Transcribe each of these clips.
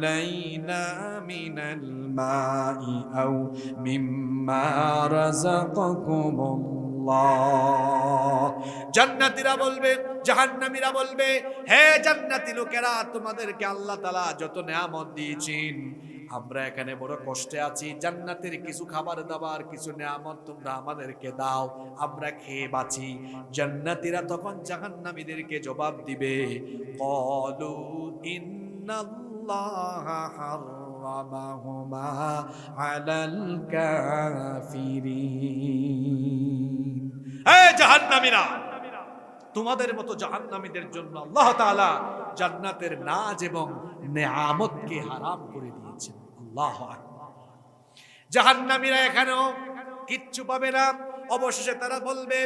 আলাইনা মিনাল মাই আও মিম্মা রাযাকাকুমুল্লাহ। জান্নাতীরা বলবে, জাহান্নামীরা বলবে, হে জান্নাতি লোকেরা, তোমাদেরকে আল্লাহ তাআলা যত নেয়ামত দিয়েছেন, আমরা এখানে বড় কষ্টে আছি, জান্নাতের কিছু খাবার দাবার, কিছু নেয়ামত তোমরা আমাদেরকে দাও, আমরা খেয়ে বাঁচি। জান্নাতীরা তখন জাহান্নামীদেরকে জবাব দিবে, ক্বালু ইন্নাল্লাহা হাররামাহুমা আলাল কাফিরিন। হে জাহান্নামীরা, তোমাদের মতো জাহান্নামীদের জন্য আল্লাহ তাআলা জান্নাতের নাজ এবং নেয়ামতকে হারাম করে দিয়েছেন। আল্লাহু আকবার। জাহান্নামীরা এখানেও কিচ্ছু পাবে না। অবশেষে তারা বলবে,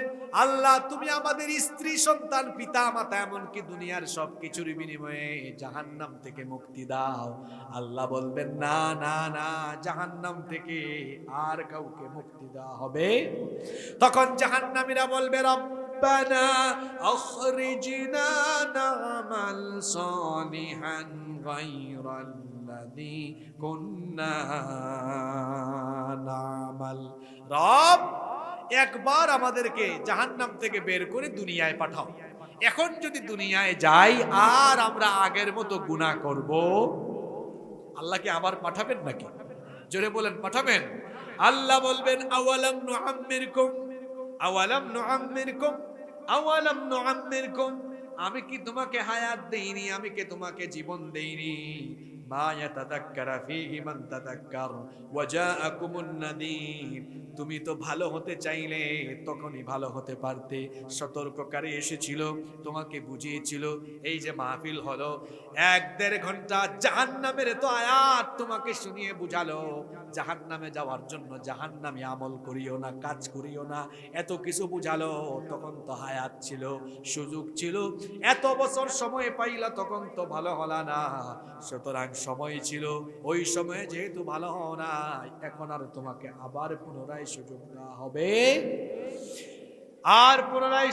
আল্লাহ তুমি আমাদের স্ত্রী সন্তান পিতা মাতা এমনকি দুনিয়ার সবকিছুর বিনিময়ে জাহান্নাম থেকে মুক্তি দাও। আল্লাহ বলবেন, না না না, জাহান্নাম থেকে আর কাউকে মুক্তি দেওয়া হবে। তখন জাহান্নামীরা বলবে, রব্বানা আখরিজনা না'মাল সালিহান গায়রাল্লাযী কুন্না না'মাল। রব, একবার আমাদেরকে জাহান্নাম থেকে বের করে দুনিয়ায় পাঠাও। এখন যদি দুনিয়ায় যাই আর আমরা আগের মতো গুনাহ করব, আল্লাহ কি আবার পাঠাবেন নাকি? জোরে বলেন, পাঠাবেন? আল্লাহ বলবেন, আওয়ালাম নুআম্মিরকুম, আওয়ালাম নুআম্মিরকুম, আওয়ালাম নুআম্মিরকুম, আমি কি তোমাকে হায়াত দেইনি, আমি কি তোমাকে জীবন দেইনি? মা ইয়াতাযাক্কারা ফীহি মান তাযাক্কার ওয়া জাআকুমুন নাযীর। তুমি তো ভালো হতে চাইলে তখনই ভালো হতে পারতে, সতর্ককারী এসেছিল, তোমাকে বুঝিয়েছিল। এই যে মাহফিল হলো 1-1.5 ঘন্টা, জাহান্নামের তো আয়াত তোমাকে শুনিয়ে বুঝালো, জাহান্নামে যাওয়ার জন্য জাহান্নামী আমল করিও না, কাজ করিও না, এত কিছু বুঝালো। তখন তো হায়াত ছিল, সুযোগ ছিল, এত বছর সময় পাইলা, তখন তো ভালো হলা না। সুতরাং সময় ছিল, ওই সময়ে যেহেতু ভালো হও না, এখন আর তোমাকে আবার পুনরায় সুযোগ দেওয়া হবে, আর পুনরায়